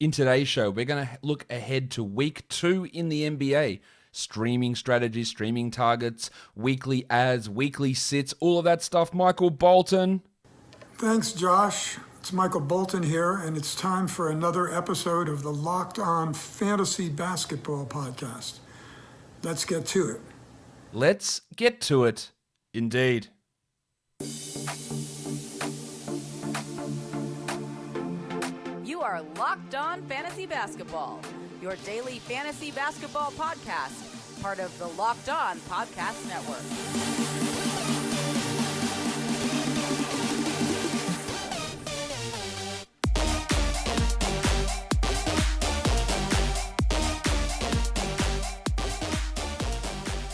In today's show, we're going to look ahead to week 2 in the NBA. Streaming strategies, streaming targets, weekly ads, weekly sits, all of that stuff. Michael Bolton. Thanks, Josh. It's Michael Bolton here, and it's time for another episode of the Locked On Fantasy Basketball Podcast. Let's get to it. Let's get to it, indeed. You are Locked On Fantasy Basketball, your daily fantasy basketball podcast, part of the Locked On Podcast Network.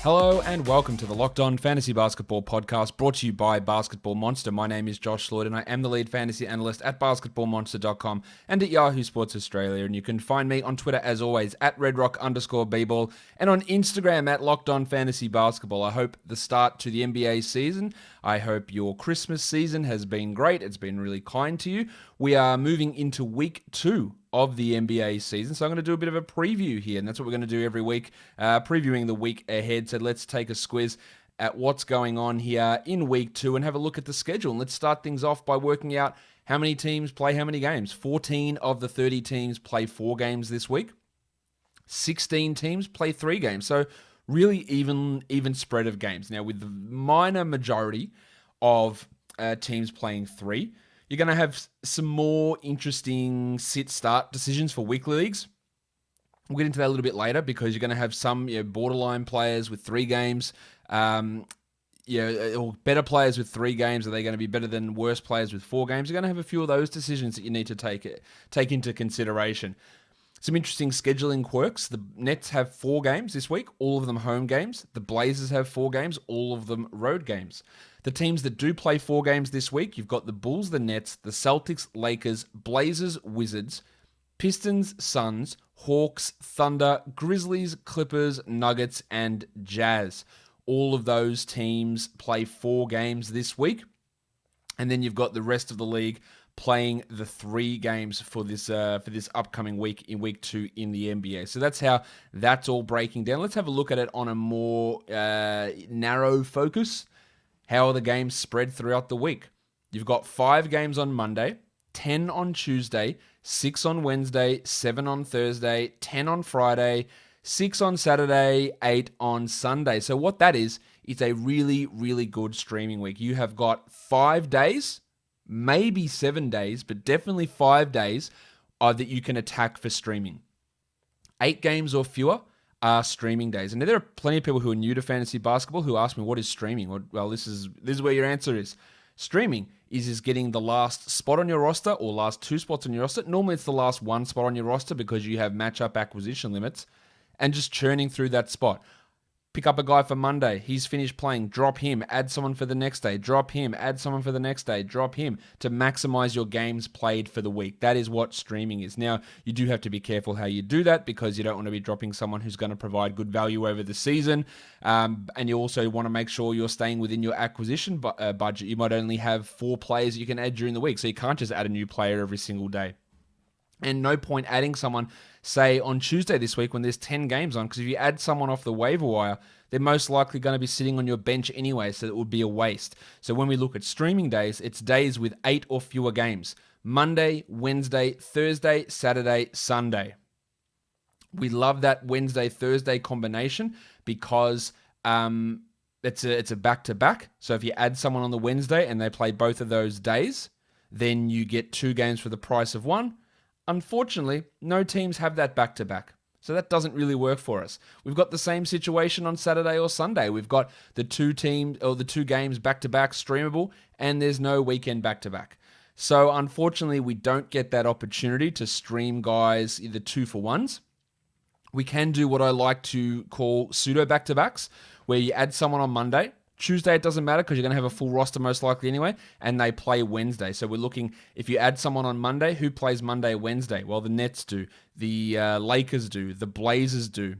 Hello and welcome to the Locked On Fantasy Basketball Podcast, brought to you by Basketball Monster. My name is Josh Lloyd and I am the lead fantasy analyst at basketballmonster.com and at Yahoo Sports Australia. And you can find me on Twitter as always at redrock_bball and on Instagram at Locked On Fantasy Basketball. I hope the start to the NBA season, I hope your Christmas season has been great. It's been really kind to you. We are moving into week 2 of the NBA season. So I'm going to do a bit of a preview here, and that's what we're going to do every week, previewing the week ahead. So let's take a squiz at what's going on here in week 2 and have a look at the schedule. And let's start things off by working out how many teams play how many games. 14 of the 30 teams play 4 games this week. 16 teams play 3 games. So really even spread of games. Now, with the minor majority of teams playing 3, you're going to have some more interesting sit-start decisions for weekly leagues. We'll get into that a little bit later because you're going to have some borderline players with 3 games, or better players with 3 games. Are they going to be better than worse players with 4 games? You're going to have a few of those decisions that you need to take into consideration. Some interesting scheduling quirks. The Nets have 4 games this week, all of them home games. The Blazers have 4 games, all of them road games. The teams that do play 4 games this week, you've got the Bulls, the Nets, the Celtics, Lakers, Blazers, Wizards, Pistons, Suns, Hawks, Thunder, Grizzlies, Clippers, Nuggets, and Jazz. All of those teams play 4 games this week. And then you've got the rest of the league playing the 3 games for this upcoming week in week 2 in the NBA. So that's how that's all breaking down. Let's have a look at it on a more narrow focus. How are the games spread throughout the week? You've got 5 games on Monday, 10 on Tuesday, 6 on Wednesday, 7 on Thursday, 10 on Friday, 6 on Saturday, 8 on Sunday. So what that is, it's a really, really good streaming week. You have got 5 days, maybe 7 days, but definitely 5 days that you can attack for streaming. 8 games or fewer are streaming days. And there are plenty of people who are new to fantasy basketball who ask me, what is streaming? Well, this is where your answer is. Streaming is getting the last spot on your roster or last 2 spots on your roster. Normally it's the last 1 spot on your roster because you have matchup acquisition limits, and just churning through that spot. Pick up a guy for Monday. He's finished playing. Drop him. Add someone for the next day. Drop him. Add someone for the next day. Drop him to maximize your games played for the week. That is what streaming is. Now, you do have to be careful how you do that because you don't want to be dropping someone who's going to provide good value over the season. And you also want to make sure you're staying within your acquisition budget. You might only have 4 players you can add during the week, so you can't just add a new player every single day. And no point adding someone, say, on Tuesday this week when there's 10 games on, because if you add someone off the waiver wire, they're most likely going to be sitting on your bench anyway, so it would be a waste. So when we look at streaming days, it's days with 8 or fewer games. Monday, Wednesday, Thursday, Saturday, Sunday. We love that Wednesday-Thursday combination because it's a back-to-back. So if you add someone on the Wednesday and they play both of those days, then you get 2 games for the price of 1. Unfortunately, no teams have that back-to-back. So that doesn't really work for us. We've got the same situation on Saturday or Sunday. We've got the 2 games back-to-back streamable, and there's no weekend back-to-back. So unfortunately, we don't get that opportunity to stream guys either 2-for-1s. We can do what I like to call pseudo back-to-backs, where you add someone on Monday. Tuesday, it doesn't matter because you're going to have a full roster most likely anyway, and they play Wednesday. So we're looking, if you add someone on Monday, who plays Monday, Wednesday? Well, the Nets do, the Lakers do, the Blazers do,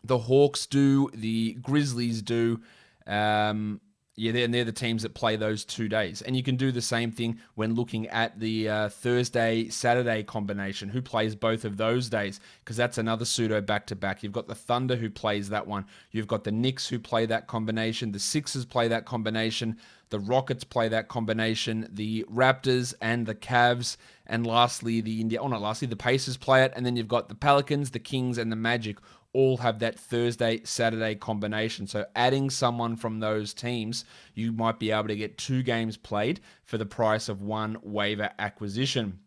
the Hawks do, the Grizzlies do, and Yeah, they're the teams that play those 2 days. And you can do the same thing when looking at the Thursday-Saturday combination. Who plays both of those days? Because that's another pseudo back-to-back. You've got the Thunder who plays that one. You've got the Knicks who play that combination. The Sixers play that combination. The Rockets play that combination. The Raptors and the Cavs. And lastly, the Pacers play it. And then you've got the Pelicans, the Kings, and the Magic all have that Thursday-Saturday combination. So adding someone from those teams, you might be able to get 2 games played for the price of 1 waiver acquisition.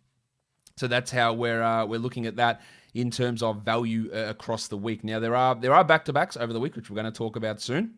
So that's how we're looking at that in terms of value across the week. Now, there are back-to-backs over the week, which we're going to talk about soon.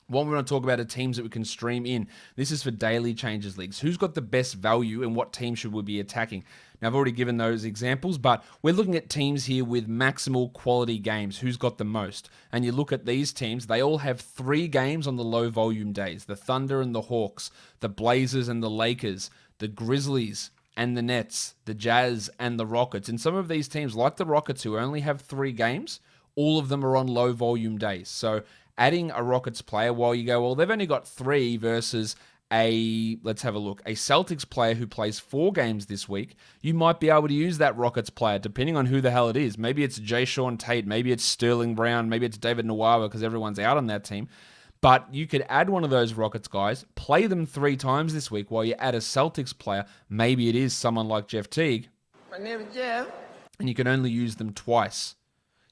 What we're going to talk about are teams that we can stream in. This is for daily changes leagues. Who's got the best value and what team should we be attacking? Now, I've already given those examples, but we're looking at teams here with maximal quality games. Who's got the most? And you look at these teams, they all have 3 games on the low volume days. The Thunder and the Hawks, the Blazers and the Lakers, the Grizzlies and the Nets, the Jazz and the Rockets. And some of these teams, like the Rockets, who only have 3 games, all of them are on low volume days. So adding a Rockets player, while you go, well, they've only got 3 versus let's have a look, a Celtics player who plays 4 games this week, you might be able to use that Rockets player, depending on who the hell it is. Maybe it's Jayshawn Tate, maybe it's Sterling Brown, maybe it's David Nwaba, because everyone's out on that team. But you could add one of those Rockets guys, play them 3 times this week, while you add a Celtics player. Maybe it is someone like Jeff Teague. My name is Jeff. And you can only use them twice.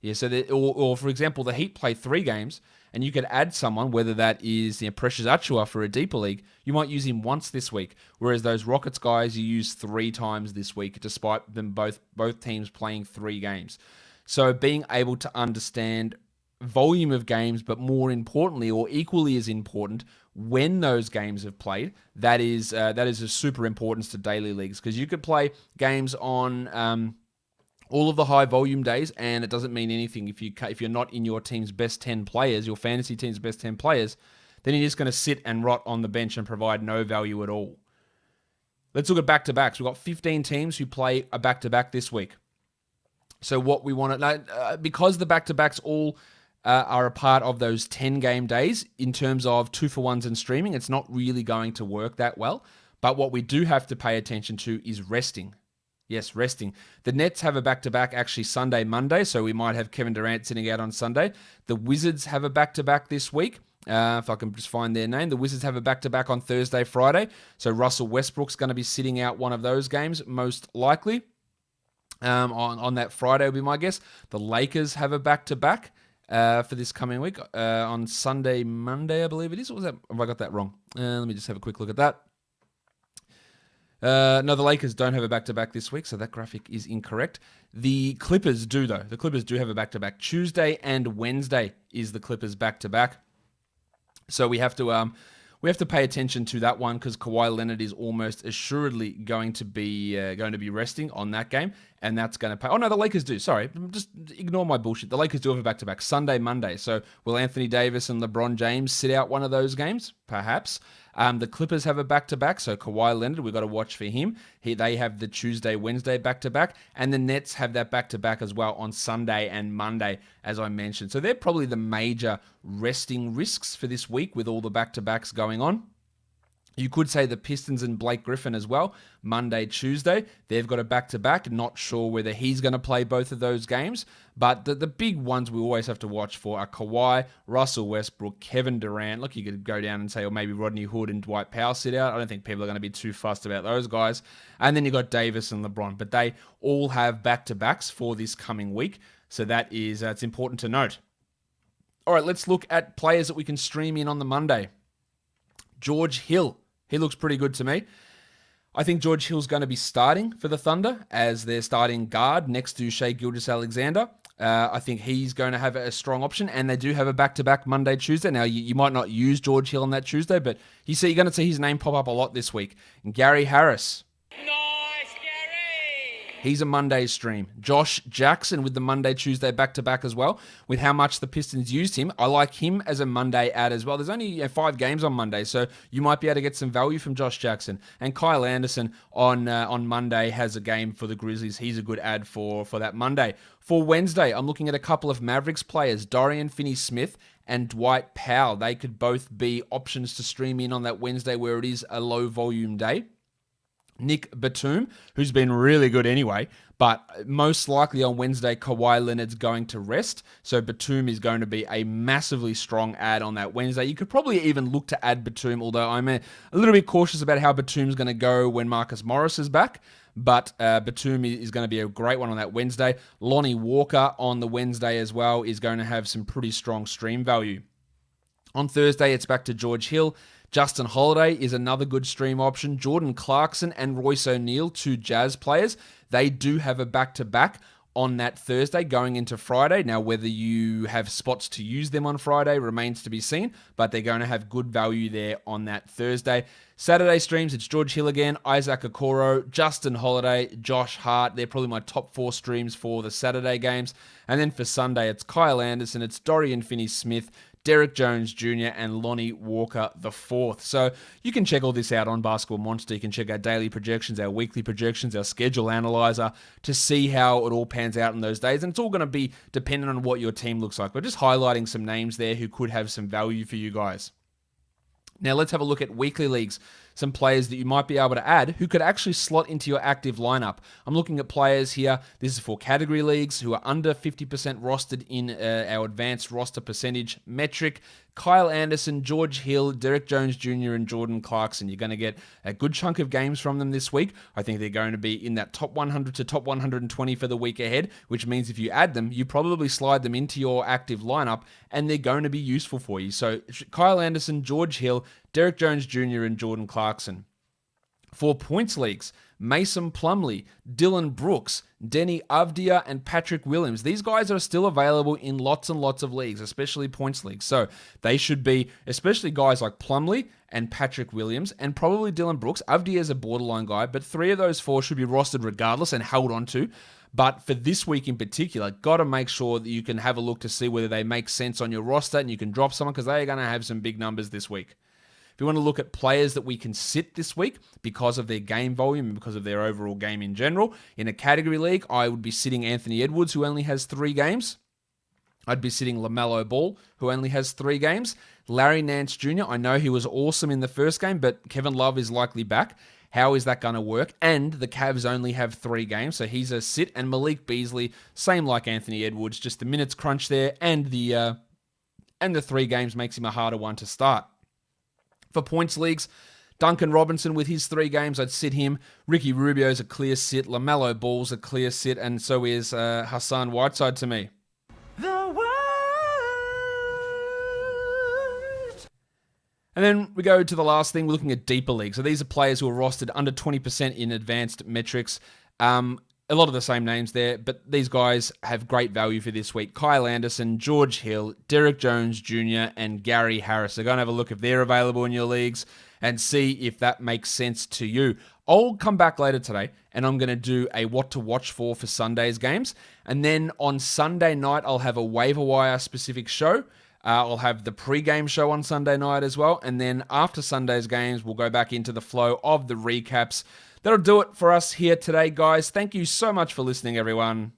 Yeah, so or for example, the Heat play 3 games, and you could add someone, whether that is Precious Achiuwa for a deeper league, you might use him once this week. Whereas those Rockets guys, you use 3 times this week, despite them both teams playing 3 games. So being able to understand volume of games, but more importantly, or equally as important, when those games have played, that is of super importance to daily leagues, because you could play games on all of the high volume days, and it doesn't mean anything if you're not in your team's best 10 players, your fantasy team's best 10 players, then you're just going to sit and rot on the bench and provide no value at all. Let's look at back-to-backs. We've got 15 teams who play a back-to-back this week. So what we want to, because the back-to-backs all are a part of those 10-game days, in terms of 2-for-1s and streaming, it's not really going to work that well. But what we do have to pay attention to is resting. Yes, resting. The Nets have a back-to-back actually Sunday, Monday, so we might have Kevin Durant sitting out on Sunday. The Wizards have a back-to-back this week. If I can just find their name. The Wizards have a back-to-back on Thursday, Friday. So Russell Westbrook's going to be sitting out one of those games, most likely. On that Friday will be my guess. The Lakers have a back-to-back for this coming week on Sunday, Monday, I believe it is. Or was that? Have I got that wrong? Let me just have a quick look at that. No, the Lakers don't have a back-to-back this week, so that graphic is incorrect. The Clippers do, though. The Clippers do have a back-to-back. Tuesday and Wednesday is the Clippers back-to-back. So we have to pay attention to that one, because Kawhi Leonard is almost assuredly going to be resting on that game, and that's going to pay. Oh no, the Lakers do. Sorry, just ignore my bullshit. The Lakers do have a back-to-back Sunday, Monday. So will Anthony Davis and LeBron James sit out one of those games? Perhaps. The Clippers have a back-to-back, so Kawhi Leonard, we've got to watch for him. They have the Tuesday, Wednesday back-to-back, and the Nets have that back-to-back as well on Sunday and Monday, as I mentioned. So they're probably the major resting risks for this week with all the back-to-backs going on. You could say the Pistons and Blake Griffin as well, Monday, Tuesday. They've got a back-to-back. Not sure whether he's going to play both of those games. But the big ones we always have to watch for are Kawhi, Russell Westbrook, Kevin Durant. Look, you could go down and say, or maybe Rodney Hood and Dwight Powell sit out. I don't think people are going to be too fussed about those guys. And then you've got Davis and LeBron. But they all have back-to-backs for this coming week. So it's important to note. All right, let's look at players that we can stream in on the Monday. George Hill. He looks pretty good to me. I think George Hill's going to be starting for the Thunder as their starting guard next to Shai Gilgeous-Alexander. I think he's going to have a strong option, and they do have a back-to-back Monday, Tuesday. Now, you might not use George Hill on that Tuesday, but you're going to see his name pop up a lot this week. And Gary Harris. Nice, Gary! He's a Monday stream. Josh Jackson with the Monday, Tuesday back-to-back as well. With how much the Pistons used him, I like him as a Monday ad as well. There's only 5 games on Monday, so you might be able to get some value from Josh Jackson. And Kyle Anderson on Monday has a game for the Grizzlies. He's a good ad for that Monday. For Wednesday, I'm looking at a couple of Mavericks players, Dorian Finney-Smith and Dwight Powell. They could both be options to stream in on that Wednesday where it is a low-volume day. Nick Batum, who's been really good anyway, but most likely on Wednesday, Kawhi Leonard's going to rest. So Batum is going to be a massively strong ad on that Wednesday. You could probably even look to add Batum, although I'm a little bit cautious about how Batum's going to go when Marcus Morris is back. But Batum is going to be a great one on that Wednesday. Lonnie Walker on the Wednesday as well is going to have some pretty strong stream value. On Thursday, it's back to George Hill. Justin Holiday is another good stream option. Jordan Clarkson and Royce O'Neal, 2 Jazz players. They do have a back-to-back on that Thursday going into Friday. Now, whether you have spots to use them on Friday remains to be seen, but they're going to have good value there on that Thursday. Saturday streams, it's George Hill again, Isaac Okoro, Justin Holiday, Josh Hart. They're probably my top 4 streams for the Saturday games. And then for Sunday, it's Kyle Anderson, it's Dorian Finney-Smith, Derek Jones Jr. and Lonnie Walker IV. So you can check all this out on Basketball Monster. You can check our daily projections, our weekly projections, our schedule analyzer to see how it all pans out in those days. And it's all going to be dependent on what your team looks like. We're just highlighting some names there who could have some value for you guys. Now let's have a look at weekly leagues. Some players that you might be able to add who could actually slot into your active lineup. I'm looking at players here. This is for category leagues who are under 50% rostered in our advanced roster percentage metric. Kyle Anderson, George Hill, Derek Jones Jr. and Jordan Clarkson. You're going to get a good chunk of games from them this week. I think they're going to be in that top 100 to top 120 for the week ahead, which means if you add them, you probably slide them into your active lineup and they're going to be useful for you. So Kyle Anderson, George Hill, Derek Jones Jr. and Jordan Clarkson. For points leagues, Mason Plumlee, Dylan Brooks, Denny Avdia, and Patrick Williams. These guys are still available in lots and lots of leagues, especially points leagues. So they should be, especially guys like Plumlee and Patrick Williams, and probably Dylan Brooks. Avdia is a borderline guy, but 3 of those 4 should be rostered regardless and held on to. But for this week in particular, got to make sure that you can have a look to see whether they make sense on your roster and you can drop someone because they are going to have some big numbers this week. If you want to look at players that we can sit this week because of their game volume and because of their overall game in general, in a category league, I would be sitting Anthony Edwards, who only has 3 games. I'd be sitting LaMelo Ball, who only has 3 games. Larry Nance Jr., I know he was awesome in the first game, but Kevin Love is likely back. How is that going to work? And the Cavs only have 3 games, so he's a sit. And Malik Beasley, same like Anthony Edwards, just the minutes crunch there, and the 3 games makes him a harder one to start. For points leagues, Duncan Robinson with his 3 games, I'd sit him. Ricky Rubio's a clear sit. LaMelo Ball's a clear sit. And so is Hassan Whiteside to me. And then we go to the last thing. We're looking at deeper leagues. So these are players who are rostered under 20% in advanced metrics. A lot of the same names there, but these guys have great value for this week. Kyle Anderson, George Hill, Derek Jones Jr., and Gary Harris. So go and have a look if they're available in your leagues and see if that makes sense to you. I'll come back later today and I'm going to do a what to watch for Sunday's games. And then on Sunday night, I'll have a waiver wire specific show. I'll have the pre-game show on Sunday night as well. And then after Sunday's games, we'll go back into the flow of the recaps. That'll do it for us here today, guys. Thank you so much for listening, everyone.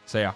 See ya.